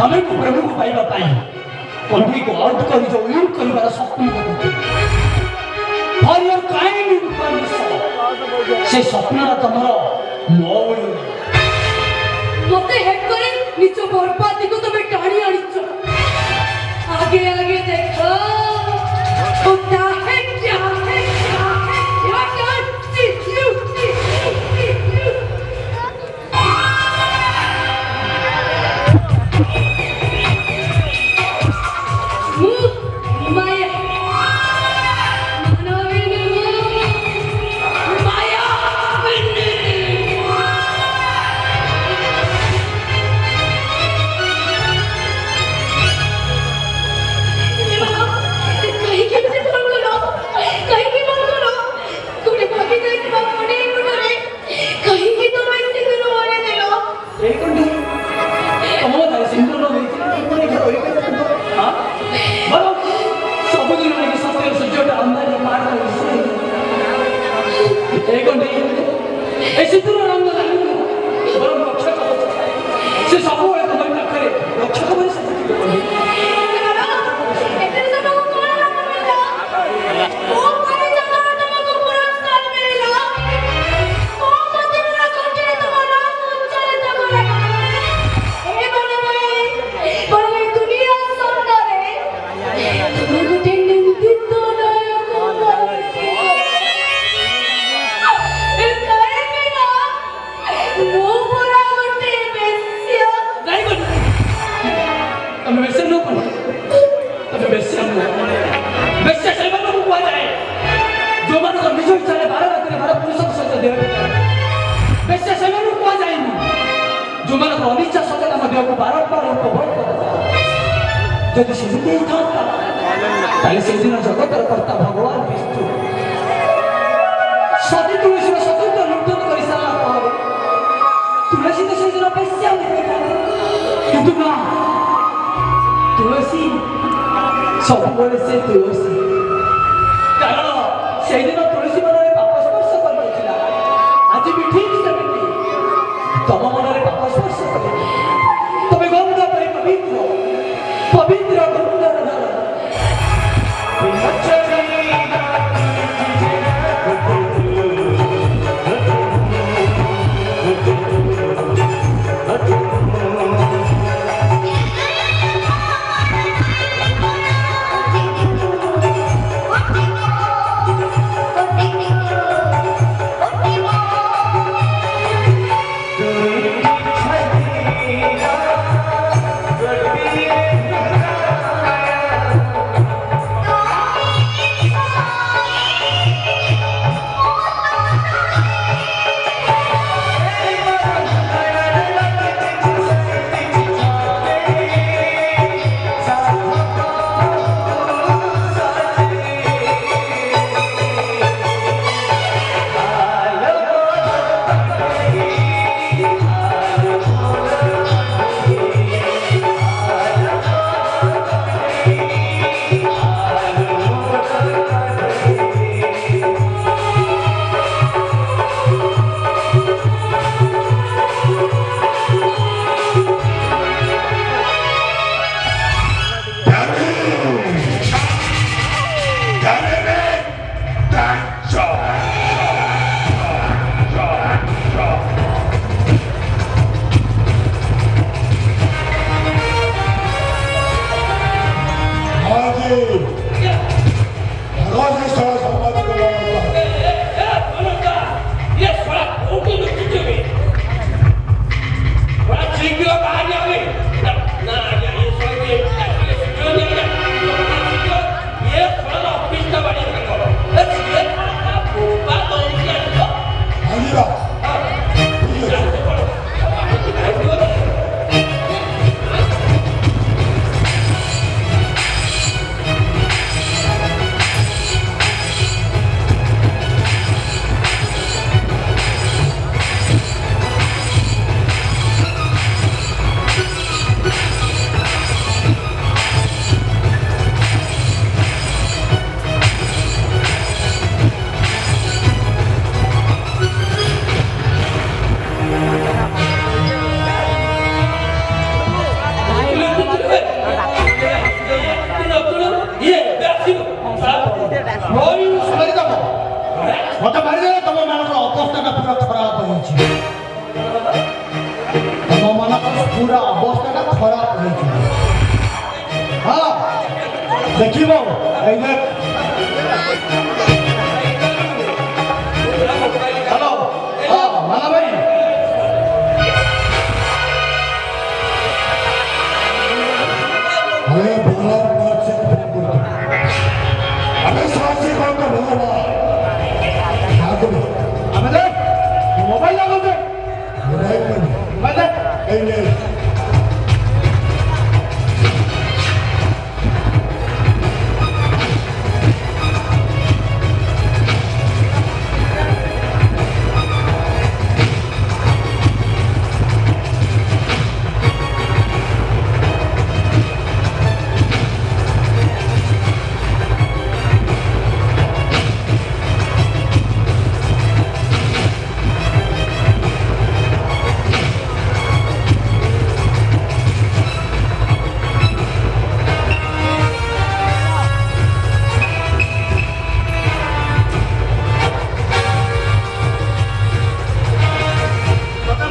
ଆମେ ପ୍ରଭୁକୁ ପାଇବା ପାଇଁ କଣ୍ଢେଇକୁ ଆଉଟ କରି ଯେଉଁ ୟୁଜ୍ କରିବାର ସ୍ୱପ୍ନ ଫର୍ ୟୋର୍ କାଇଣ୍ଡ ଇନଫର୍ମେସନ୍ ସେ ସ୍ୱପ୍ନର ତମର ମଉଳି ମୋତେ ହେଡ୍ କରି ନିଜ ବର୍ବାଦୀକୁ ତମେ ଟାଣି ଆଣିଛ। ଆଗେ ଆଗେ ଦେଖ क्या है what did you Maya जदि से था से दिन जगतर कर्ता भगवान विष्णु सती तुलसी स्वतंत्र लुंठन कर सारा तुलसी तो से दिन बेस्या किंतु ना तुलसी सब से तुलसी कारण से दिन तुलसी मन में पाप स्पर्श कर आज भी ठीक सेमती तम मन में पाप स्पर्श कर तुम्हें गंध पर पवित्र पवित्र ଦେଖିବ ଏଇନେ ହ୍ୟାଲୋ ହଁ ମାନା ଭାଇ हमें बोला बात से हमें साथ से कौन का बोला क्या करो ଆମେ ମୋବାଇଲ ଲଗାଉଛେ मोबाइल में ମାନେ नहीं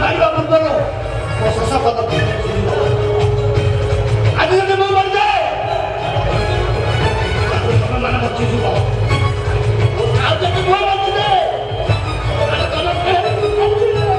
ମାରିବା ପୂର୍ବରୁ ମୋ ଶେଷ କଥା ଆଜି ଯଦି ମୁଁ ମରିଯାଏ ତମେ ମାନେ ବଞ୍ଚିଯିବ ଆଉ ଯଦି ମୁଁ ବଞ୍ଚିଯାଏ ତମେ ବଞ୍ଚିଯିବ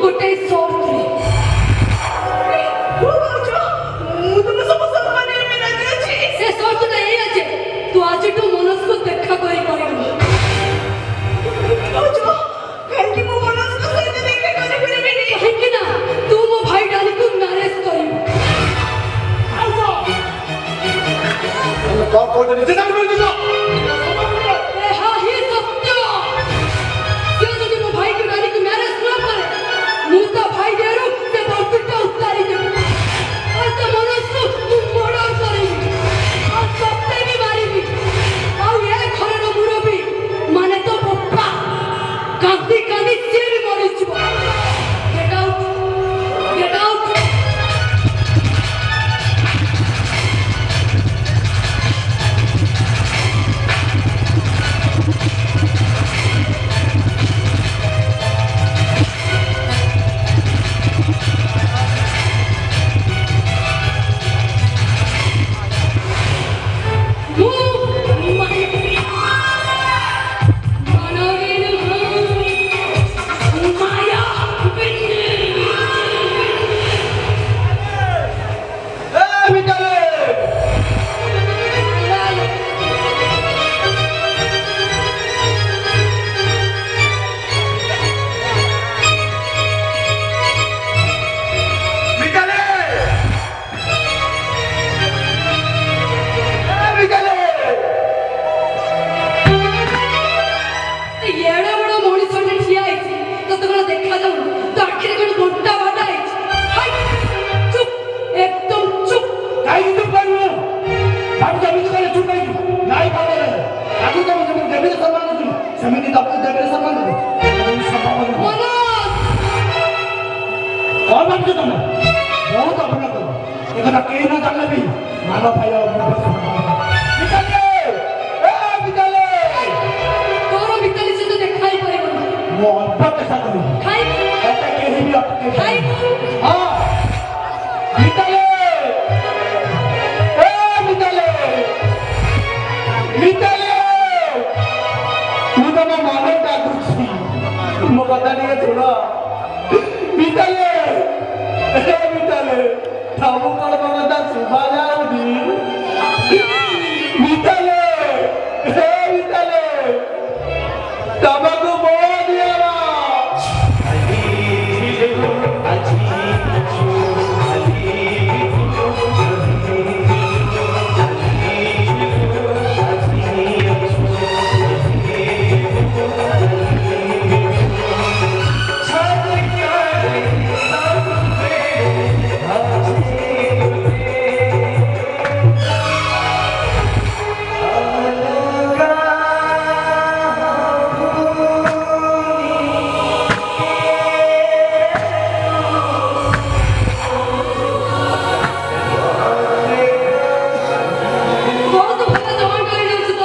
ଗୋଟେ ସର୍ଟରେ ସେ ସର୍ଟଟା ଏଇଆ ଯେ ତୁ ଆଜିଠୁ ମନସ୍କୁ ଦେଖା କରିପାରିବୁ କାହିଁକି ନା ତୁ ମୋ ଭାଇ ଡାଲିକୁ ମ୍ୟାରେଜ କରିବୁ କଣ କହୁଛନ୍ତି ସେ ଜାଣି ପାରୁଛ ଏହା ହିଁ ସତ୍ୟ ସେ ଯଦି ମୋ ଭାଇକୁ ଡାଲିକୁ ମ୍ୟାରେଜ ନ କରେ ମୁଁ ତା ଭାଇ ଦେହରୁ ସେ ବନ୍ଧୁଟା ଉତାରି ଦେବି ଆଉ ତା ମନସ୍କୁ ମୁଁ ମର୍ଡର କରିବି ଆଉ ତତେ ବି ମାରିବି ଆଉ ଏ ଘରର ମୁରବୀ ମାନେ ତ ବୋପା କାନ୍ଦି କାନ୍ଦି ସିଏ ବି ମରିଯିବ ଗେଟ୍ ଆଉଟ୍ ଗେଟ୍ ଆଉଟ୍ ଏଡ଼େ ବଡ଼ ମଣିଷଟେ ଠିଆ ହେଇଛି ତତେ କଣ ଦେଖାଯାଉନି ତୋ ଆଖିରେ କଣ ଗୋଟା ବାଟା ହେଇଛି ହାଇ ଚୁପ୍ ଏକଦମ ଚୁପ୍ କାହିଁକି ଚୁପ୍ କରିବୁ ଭାବୁଛ ଏମିତି କଲେ ଚୁପ୍ ହେଇଛୁ ନାଇଁ ଭାବରେ ଆଗରୁ ତମେ ଯେମିତି ଦେବୀର ସମ୍ମାନ ଦେଉଥିଲୁ ସେମିତି ତାକୁ ଦେବୀର ସମ୍ମାନ ଦେବୁ ମନୋଜ କଣ ଭାବୁଛ ତମେ ବହୁତ ଅଭିନୟ କର ଏ କଥା କେହି ନ ଜାଣିଲେ ବି ମାନ ପାଇବା ତୋର ମିତାଲି ସହିତ ଦେଖା ହେଇପାରିବନି ମୁଁ ଅଳ୍ପ ଚେଷ୍ଟା କରିବି ଖାଇବୁ ଏତେ କେହି ବି ଅଟକେଇ ଖାଇବୁ ହଁ ମିତାଲି ମିତାଲି ମିତାଲି ମୁଁ ତମ ମନ ଡାକୁଛି ମୋ କଥା ଟିକେ ଶୁଣ ମିତାଲି ମିତାଲି ସବୁ କଣ ମୋ କଥା ଶୁଭା ଯାଉନି ମିତାଲି ମିତାଲି ତମକୁ ମୋ ଦିଆବା ବହୁତ ଭଲ ଜମା କରିଯାଉଛୁ ତ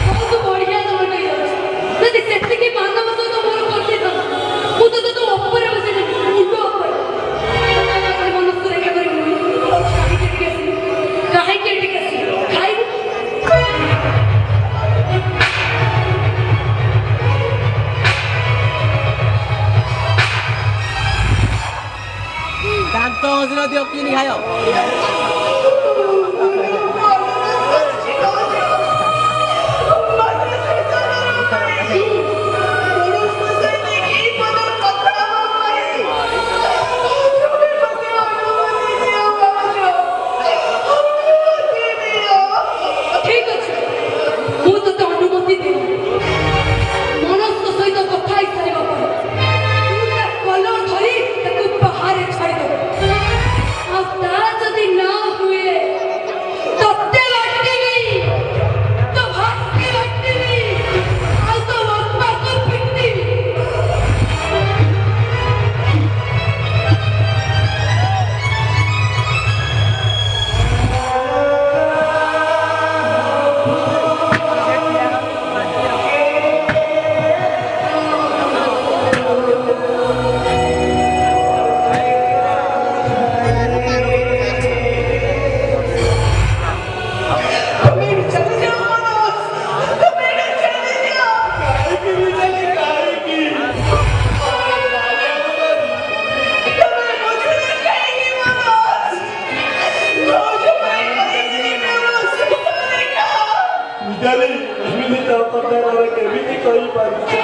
ବହୁତ ବଢିଆ ଜମା କରିଯାଉଛୁ ଯଦି ସେତିକି ମାନବ ସହିତ ମୋର କରିଦେଇଥାନ୍ତା ମୁଁ ତ ତୋ ଉପରେ ବସିଥିଲି ମୁଣ୍ଡ ଉପରେ ମନସ୍କୁ ଦେଖା କରିବୁନି କାହିଁକି ଏଠିକି ଆସିଲି କାହିଁକି ଏଠିକି ଆସିଲି ଖାଇବୁ ଦାନ୍ତ ହସିନ ଦିଅ କିଣି ଖାୟ ଠିକ ଅଛି ମୁଁ ତୋତେ ଅନୁମତି ଦେବି ମନସ୍କ ସହିତ କଥା ହେଇସାରିବା ପରେ ତୁ ତା କଲର ଧରି ତାକୁ ବାହାରେ ଛାଡ଼ିଦେବୁ ଆଉ ତା ଯଦି ନ ହୁଏ ତତେ ବାଟିବି ତୋ ଭାଇକି ବାଟିବି ଆଉ ତୋ ବାପାକୁ ପିଟିବି କହିପାରୁଛ